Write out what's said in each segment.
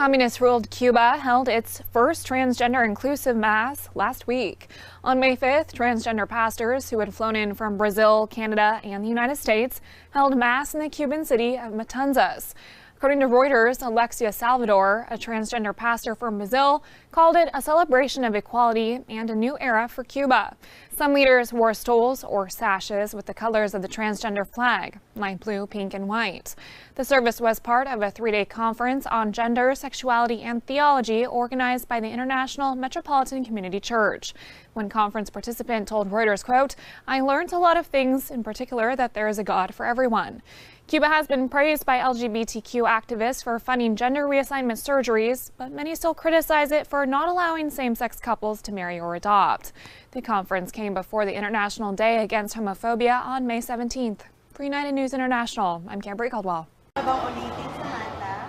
Communist-ruled Cuba held its first transgender inclusive mass last week. On May 5th, transgender pastors who had flown in from Brazil, Canada, and the United States held mass in the Cuban city of Matanzas. According to Reuters, Alexia Salvador, a transgender pastor from Brazil, called it a celebration of equality and a new era for Cuba. Some leaders wore stoles or sashes with the colors of the transgender flag, light blue, pink, and white. The service was part of a three-day conference on gender, sexuality, and theology organized by the International Metropolitan Community Church. One conference participant told Reuters, quote, "I learned a lot of things, in particular that there is a God for everyone." Cuba has been praised by LGBTQ activists for funding gender reassignment surgeries, but many still criticize it for not allowing same-sex couples to marry or adopt. The conference came before the International Day Against Homophobia on May 17th. For United News International, I'm Camry Caldwell.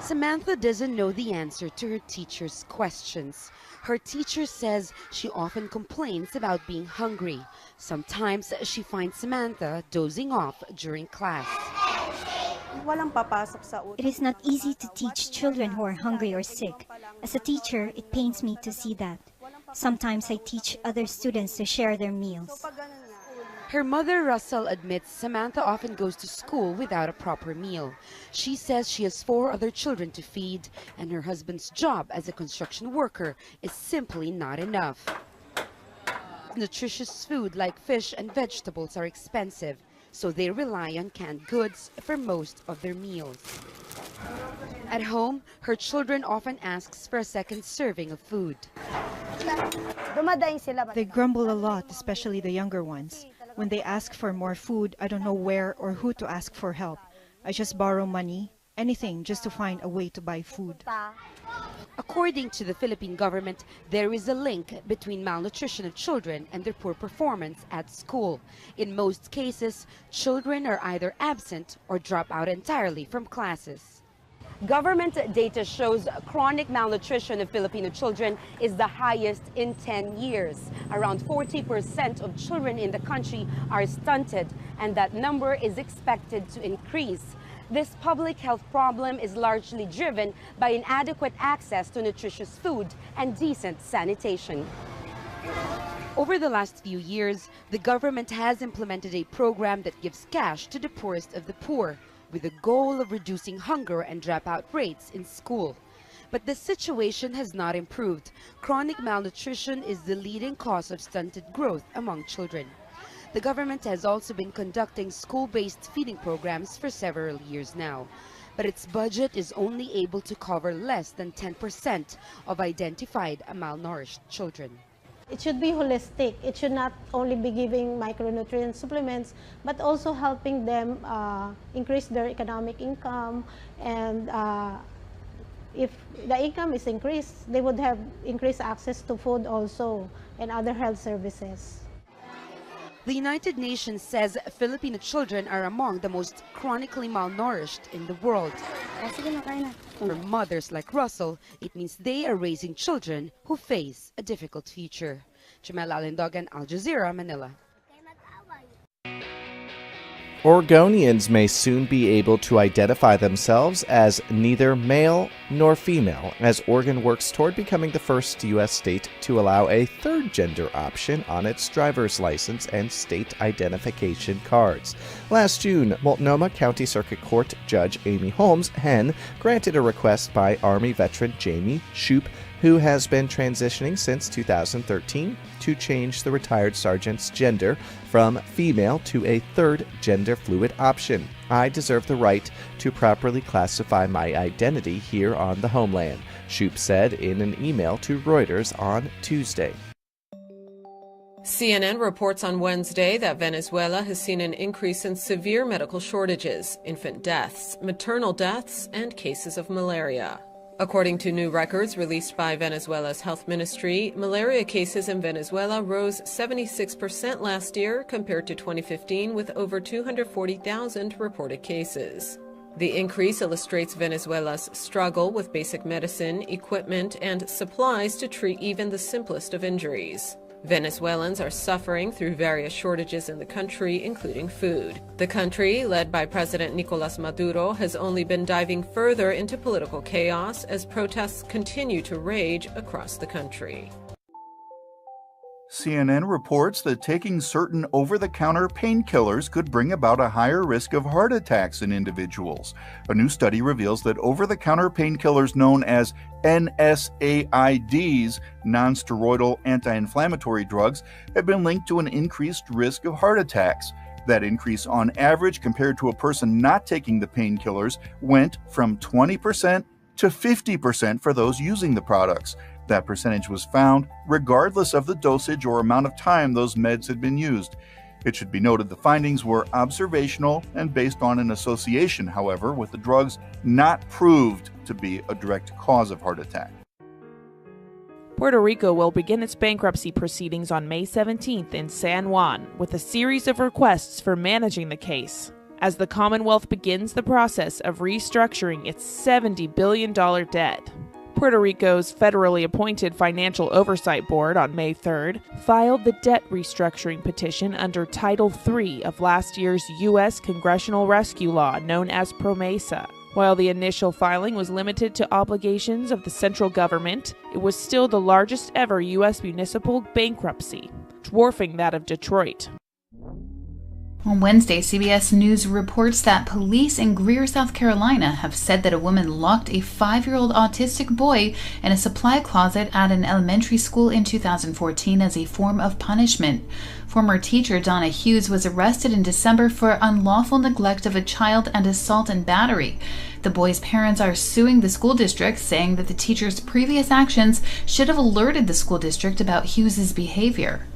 Samantha doesn't know the answer to her teacher's questions. Her teacher says she often complains about being hungry. Sometimes she finds Samantha dozing off during class. It is not easy to teach children who are hungry or sick. As a teacher, it pains me to see that. Sometimes I teach other students to share their meals. Her mother, Russell, admits Samantha often goes to school without a proper meal. She says she has 4 other children to feed, and her husband's job as a construction worker is simply not enough. Nutritious food like fish and vegetables are expensive, so they rely on canned goods for most of their meals. At home, her children often ask for a second serving of food. They grumble a lot, especially the younger ones. When they ask for more food, I don't know where or who to ask for help. I just borrow money, anything, just to find a way to buy food. According to the Philippine government, there is a link between malnutrition of children and their poor performance at school. In most cases, children are either absent or drop out entirely from classes. Government data shows chronic malnutrition of Filipino children is the highest in 10 years. Around 40% of children in the country are stunted, and that number is expected to increase. This public health problem is largely driven by inadequate access to nutritious food and decent sanitation. Over the last few years, the government has implemented a program that gives cash to the poorest of the poor, with the goal of reducing hunger and dropout rates in school. But the situation has not improved. Chronic malnutrition is the leading cause of stunted growth among children. The government has also been conducting school-based feeding programs for several years now, but its budget is only able to cover less than 10% of identified malnourished children. It should be holistic. It should not only be giving micronutrient supplements, but also helping them increase their economic income. And if the income is increased, they would have increased access to food also and other health services. The United Nations says Filipino children are among the most chronically malnourished in the world. For mothers like Russell, it means they are raising children who face a difficult future. Jamela Alindogan, Al Jazeera, Manila. Oregonians may soon be able to identify themselves as neither male nor female, as Oregon works toward becoming the first U.S. state to allow a third gender option on its driver's license and state identification cards. Last June, Multnomah County Circuit Court Judge Amy Holmes Henn granted a request by Army veteran Jamie Shoup, who has been transitioning since 2013, to change the retired sergeant's gender from female to a third gender-fluid option. "I deserve the right to properly classify my identity here on the homeland," Shoup said in an email to Reuters on Tuesday. CNN reports on Wednesday that Venezuela has seen an increase in severe medical shortages, infant deaths, maternal deaths, and cases of malaria. According to new records released by Venezuela's health ministry, malaria cases in Venezuela rose 76% last year compared to 2015, with over 240,000 reported cases. The increase illustrates Venezuela's struggle with basic medicine, equipment, and supplies to treat even the simplest of injuries. Venezuelans are suffering through various shortages in the country, including food. The country, led by President Nicolas Maduro, has only been diving further into political chaos as protests continue to rage across the country. CNN reports that taking certain over-the-counter painkillers could bring about a higher risk of heart attacks in individuals. A new study reveals that over-the-counter painkillers known as NSAIDs, non-steroidal anti-inflammatory drugs, have been linked to an increased risk of heart attacks. That increase on average compared to a person not taking the painkillers went from 20% to 50% for those using the products. That percentage was found regardless of the dosage or amount of time those meds had been used. It should be noted the findings were observational and based on an association, however, with the drugs not proved to be a direct cause of heart attack. Puerto Rico will begin its bankruptcy proceedings on May 17th in San Juan with a series of requests for managing the case, as the Commonwealth begins the process of restructuring its $70 billion debt. Puerto Rico's federally appointed Financial Oversight Board on May 3rd filed the debt restructuring petition under Title III of last year's U.S. Congressional Rescue Law known as PROMESA. While the initial filing was limited to obligations of the central government, it was still the largest ever U.S. municipal bankruptcy, dwarfing that of Detroit. On Wednesday, CBS News reports that police in Greer, South Carolina have said that a woman locked a 5-year-old autistic boy in a supply closet at an elementary school in 2014 as a form of punishment. Former teacher Donna Hughes was arrested in December for unlawful neglect of a child and assault and battery. The boy's parents are suing the school district, saying that the teacher's previous actions should have alerted the school district about Hughes's behavior.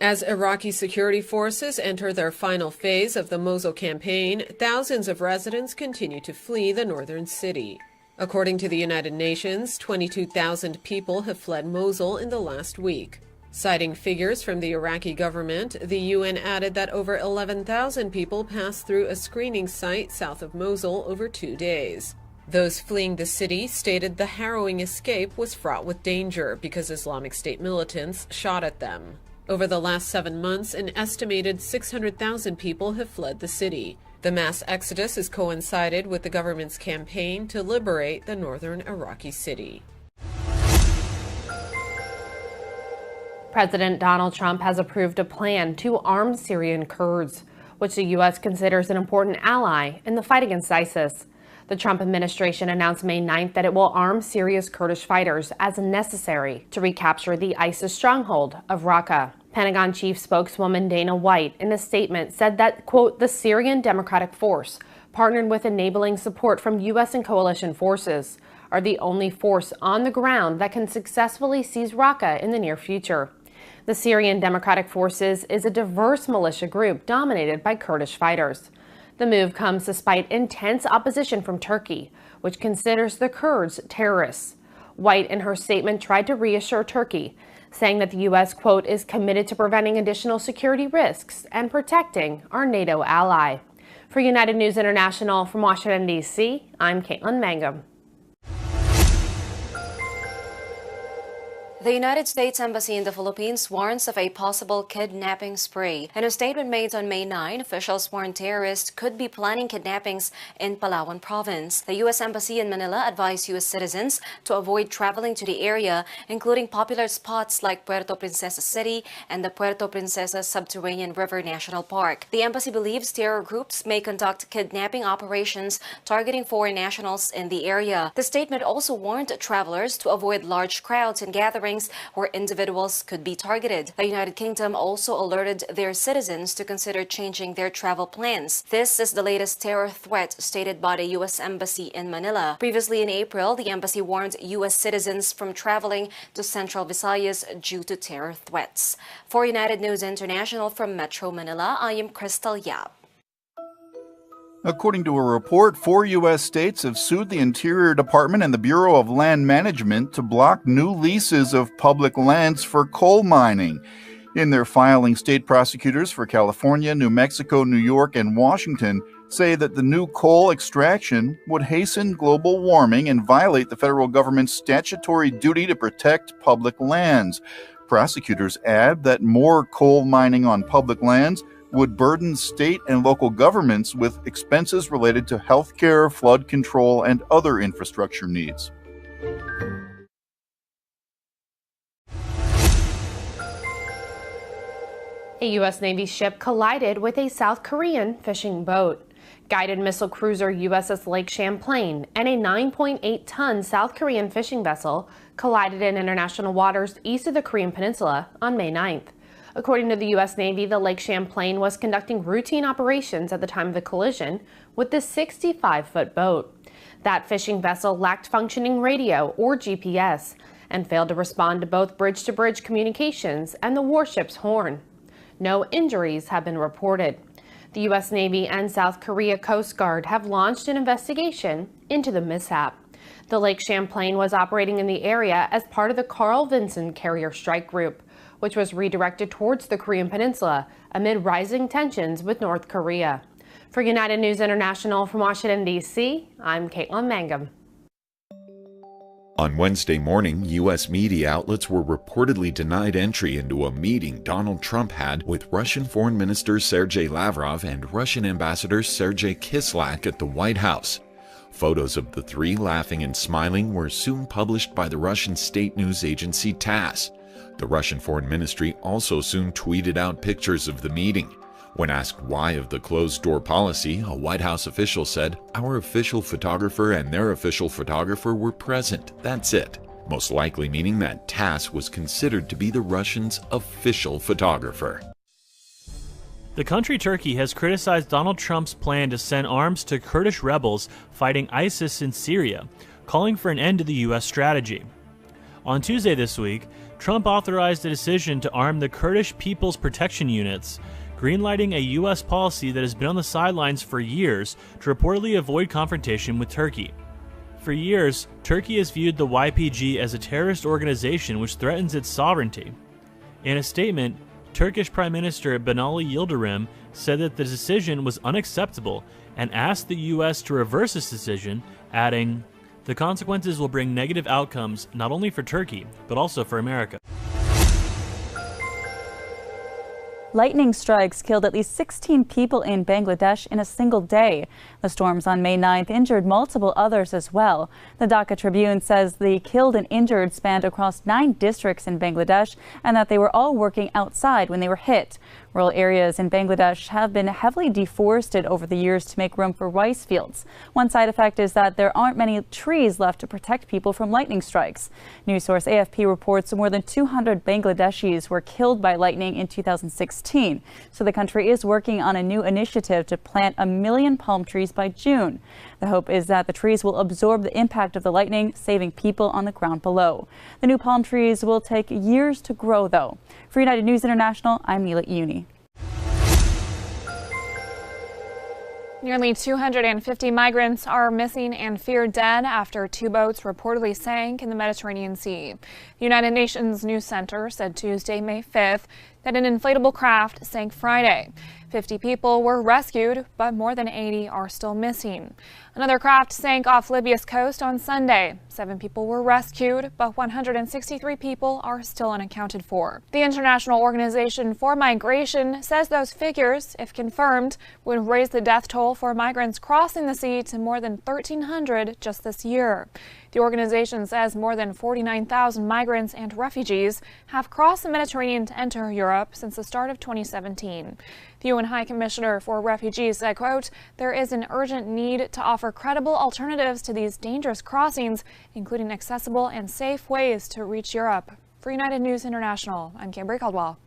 As Iraqi security forces enter their final phase of the Mosul campaign, thousands of residents continue to flee the northern city. According to the United Nations, 22,000 people have fled Mosul in the last week. Citing figures from the Iraqi government, the UN added that over 11,000 people passed through a screening site south of Mosul over 2 days. Those fleeing the city stated the harrowing escape was fraught with danger because Islamic State militants shot at them. Over the last 7 months, an estimated 600,000 people have fled the city. The mass exodus has coincided with the government's campaign to liberate the northern Iraqi city. President Donald Trump has approved a plan to arm Syrian Kurds, which the U.S. considers an important ally in the fight against ISIS. The Trump administration announced May 9th that it will arm Syria's Kurdish fighters as necessary to recapture the ISIS stronghold of Raqqa. Pentagon chief spokeswoman Dana White, in a statement, said that, quote, the Syrian Democratic Force, partnered with enabling support from U.S. and coalition forces, are the only force on the ground that can successfully seize Raqqa in the near future. The Syrian Democratic Forces is a diverse militia group dominated by Kurdish fighters. The move comes despite intense opposition from Turkey, which considers the Kurds terrorists. White, in her statement, tried to reassure Turkey, saying that the U.S., quote, is committed to preventing additional security risks and protecting our NATO ally. For United News International from Washington, D.C., I'm Caitlin Mangum. The United States Embassy in the Philippines warns of a possible kidnapping spree. In a statement made on May 9, officials warned terrorists could be planning kidnappings in Palawan province. The U.S. Embassy in Manila advised U.S. citizens to avoid traveling to the area, including popular spots like Puerto Princesa City and the Puerto Princesa Subterranean River National Park. The embassy believes terror groups may conduct kidnapping operations targeting foreign nationals in the area. The statement also warned travelers to avoid large crowds and gatherings where individuals could be targeted. The United Kingdom also alerted their citizens to consider changing their travel plans. This is the latest terror threat stated by the U.S. Embassy in Manila. Previously in April, the embassy warned U.S. citizens from traveling to Central Visayas due to terror threats. For United News International from Metro Manila, I am Crystal Yap. According to a report, 4 U.S. states have sued the Interior Department and the Bureau of Land Management to block new leases of public lands for coal mining. In their filing, state prosecutors for California, New Mexico, New York, and Washington say that the new coal extraction would hasten global warming and violate the federal government's statutory duty to protect public lands. Prosecutors add that more coal mining on public lands would burden state and local governments with expenses related to health care, flood control, and other infrastructure needs. A U.S. Navy ship collided with a South Korean fishing boat. Guided missile cruiser USS Lake Champlain and a 9.8-ton South Korean fishing vessel collided in international waters east of the Korean Peninsula on May 9th. According to the U.S. Navy, the Lake Champlain was conducting routine operations at the time of the collision with the 65-foot boat. That fishing vessel lacked functioning radio or GPS and failed to respond to both bridge-to-bridge communications and the warship's horn. No injuries have been reported. The U.S. Navy and South Korea Coast Guard have launched an investigation into the mishap. The Lake Champlain was operating in the area as part of the Carl Vinson Carrier Strike Group, which was redirected towards the Korean Peninsula amid rising tensions with North Korea. For United News International from Washington, D.C., I'm Caitlin Mangum. On Wednesday morning, U.S. media outlets were reportedly denied entry into a meeting Donald Trump had with Russian Foreign Minister Sergei Lavrov and Russian Ambassador Sergei Kislyak at the White House. Photos of the three laughing and smiling were soon published by the Russian state news agency TASS. The Russian Foreign Ministry also soon tweeted out pictures of the meeting. When asked why of the closed-door policy, a White House official said, "Our official photographer and their official photographer were present. That's it." Most likely meaning that TASS was considered to be the Russians' official photographer. The country Turkey has criticized Donald Trump's plan to send arms to Kurdish rebels fighting ISIS in Syria, calling for an end to the U.S. strategy. On Tuesday this week, Trump authorized a decision to arm the Kurdish People's Protection Units, greenlighting a U.S. policy that has been on the sidelines for years to reportedly avoid confrontation with Turkey. For years, Turkey has viewed the YPG as a terrorist organization which threatens its sovereignty. In a statement, Turkish Prime Minister Binali Yildirim said that the decision was unacceptable and asked the U.S. to reverse this decision, adding, "The consequences will bring negative outcomes not only for Turkey, but also for America." Lightning strikes killed at least 16 people in Bangladesh in a single day. The storms on May 9th injured multiple others as well. The Dhaka Tribune says the killed and injured spanned across 9 districts in Bangladesh and that they were all working outside when they were hit. Rural areas in Bangladesh have been heavily deforested over the years to make room for rice fields. One side effect is that there aren't many trees left to protect people from lightning strikes. News source AFP reports more than 200 Bangladeshis were killed by lightning in 2016. So the country is working on a new initiative to plant 1 million palm trees by June. The hope is that the trees will absorb the impact of the lightning, saving people on the ground below. The new palm trees will take years to grow, though. For United News International, I'm Neela Uni. Nearly 250 migrants are missing and feared dead after 2 boats reportedly sank in the Mediterranean Sea. The United Nations News Center said Tuesday, May 5th, that an inflatable craft sank Friday. 50 people were rescued, but more than 80 are still missing. Another craft sank off Libya's coast on Sunday. 7 people were rescued, but 163 people are still unaccounted for. The International Organization for Migration says those figures, if confirmed, would raise the death toll for migrants crossing the sea to more than 1,300 just this year. The organization says more than 49,000 migrants and refugees have crossed the Mediterranean to enter Europe since the start of 2017. The UN High Commissioner for Refugees said, quote, "There is an urgent need to offer credible alternatives to these dangerous crossings, including accessible and safe ways to reach Europe." For United News International, I'm Cambry Caldwell.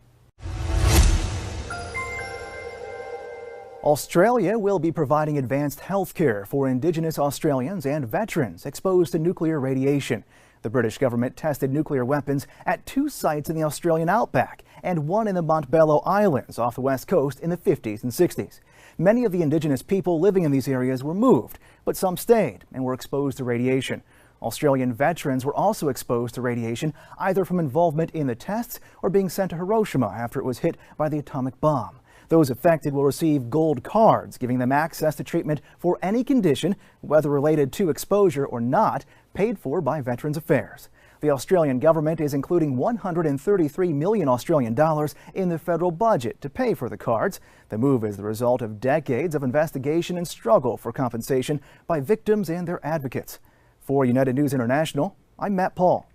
Australia will be providing advanced health care for Indigenous Australians and veterans exposed to nuclear radiation. The British government tested nuclear weapons at 2 sites in the Australian outback and 1 in the Montbello Islands off the west coast in the 50s and 60s. Many of the Indigenous people living in these areas were moved, but some stayed and were exposed to radiation. Australian veterans were also exposed to radiation either from involvement in the tests or being sent to Hiroshima after it was hit by the atomic bomb. Those affected will receive gold cards, giving them access to treatment for any condition, whether related to exposure or not, paid for by Veterans Affairs. The The Australian government is including 133 million Australian dollars in the federal budget to pay for the cards. The move is the result of decades of investigation and struggle for compensation by victims and their advocates. For United News International, I'm Matt Paul.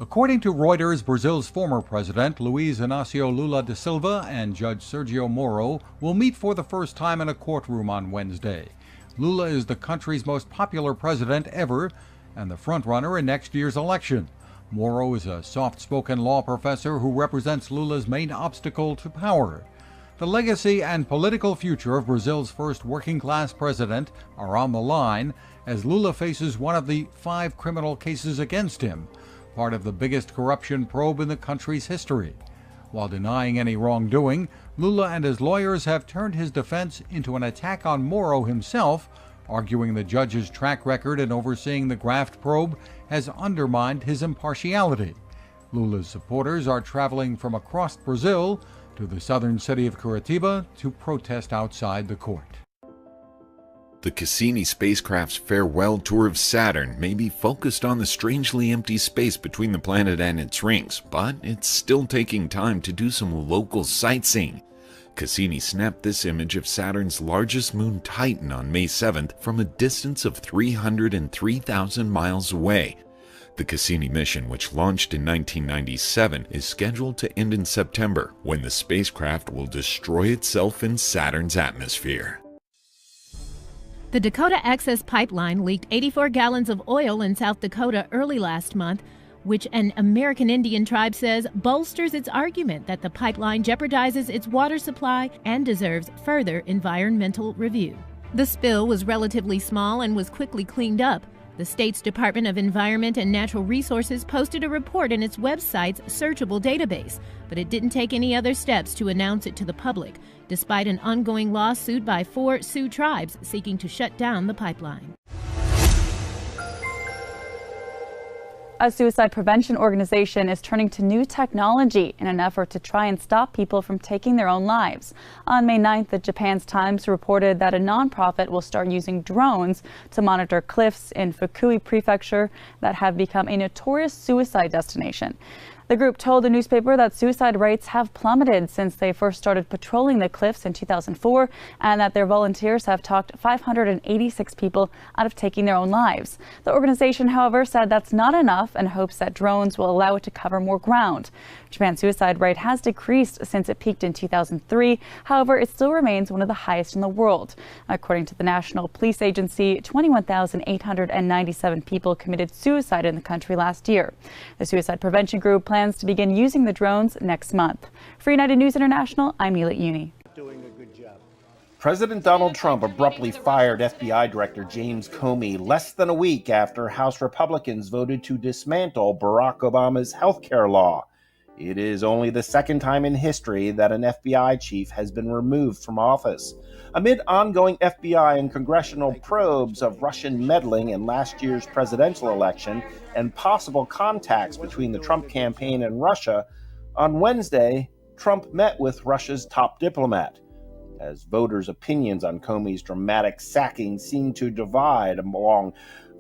According to Reuters, Brazil's former president, Luiz Inácio Lula da Silva, and Judge Sergio Moro will meet for the first time in a courtroom on Wednesday. Lula is the country's most popular president ever and the frontrunner in next year's election. Moro is a soft-spoken law professor who represents Lula's main obstacle to power. The legacy and political future of Brazil's first working-class president are on the line as Lula faces one of the 5 criminal cases against him, part of the biggest corruption probe in the country's history. While denying any wrongdoing, Lula and his lawyers have turned his defense into an attack on Moro himself, arguing the judge's track record in overseeing the graft probe has undermined his impartiality. Lula's supporters are traveling from across Brazil to the southern city of Curitiba to protest outside the court. The Cassini spacecraft's farewell tour of Saturn may be focused on the strangely empty space between the planet and its rings, but it's still taking time to do some local sightseeing. Cassini snapped this image of Saturn's largest moon, Titan, on May 7th from a distance of 303,000 miles away. The Cassini mission, which launched in 1997, is scheduled to end in September, when the spacecraft will destroy itself in Saturn's atmosphere. The Dakota Access Pipeline leaked 84 gallons of oil in South Dakota early last month, which an American Indian tribe says bolsters its argument that the pipeline jeopardizes its water supply and deserves further environmental review. The spill was relatively small and was quickly cleaned up. The state's Department of Environment and Natural Resources posted a report in its website's searchable database, but it didn't take any other steps to announce it to the public, despite an ongoing lawsuit by 4 Sioux tribes seeking to shut down the pipeline. A suicide prevention organization is turning to new technology in an effort to try and stop people from taking their own lives. On May 9th, the Japan's Times reported that a nonprofit will start using drones to monitor cliffs in Fukui Prefecture that have become a notorious suicide destination. The group told the newspaper that suicide rates have plummeted since they first started patrolling the cliffs in 2004, and that their volunteers have talked 586 people out of taking their own lives. The organization, however, said that's not enough and hopes that drones will allow it to cover more ground. Japan's suicide rate has decreased since it peaked in 2003. However, it still remains one of the highest in the world. According to the National Police Agency, 21,897 people committed suicide in the country last year. The Suicide Prevention Group plans to begin using the drones next month. For United News International, I'm Neela Uni. President Donald Trump abruptly fired FBI Director James Comey less than a week after House Republicans voted to dismantle Barack Obama's health care law. It is only the second time in history that an FBI chief has been removed from office. Amid ongoing FBI and congressional probes of Russian meddling in last year's presidential election and possible contacts between the Trump campaign and Russia, on Wednesday, Trump met with Russia's top diplomat. As voters' opinions on Comey's dramatic sacking seemed to divide along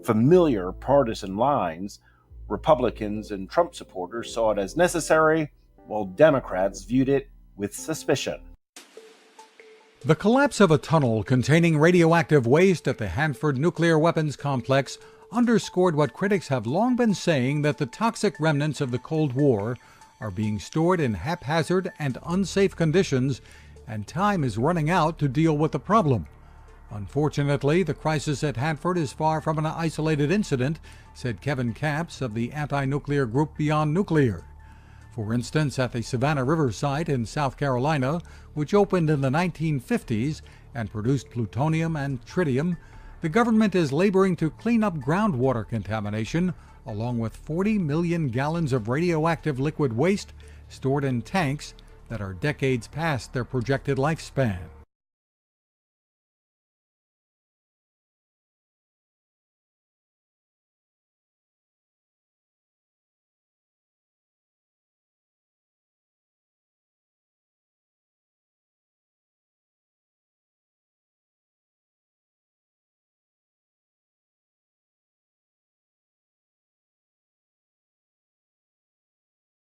familiar partisan lines, Republicans and Trump supporters saw it as necessary, while Democrats viewed it with suspicion. The collapse of a tunnel containing radioactive waste at the Hanford Nuclear Weapons Complex underscored what critics have long been saying, that the toxic remnants of the Cold War are being stored in haphazard and unsafe conditions, and time is running out to deal with the problem. Unfortunately, the crisis at Hanford is far from an isolated incident, said Kevin Capps of the anti-nuclear group Beyond Nuclear. For instance, at the Savannah River site in South Carolina, which opened in the 1950s and produced plutonium and tritium, the government is laboring to clean up groundwater contamination, along with 40 million gallons of radioactive liquid waste stored in tanks that are decades past their projected lifespan.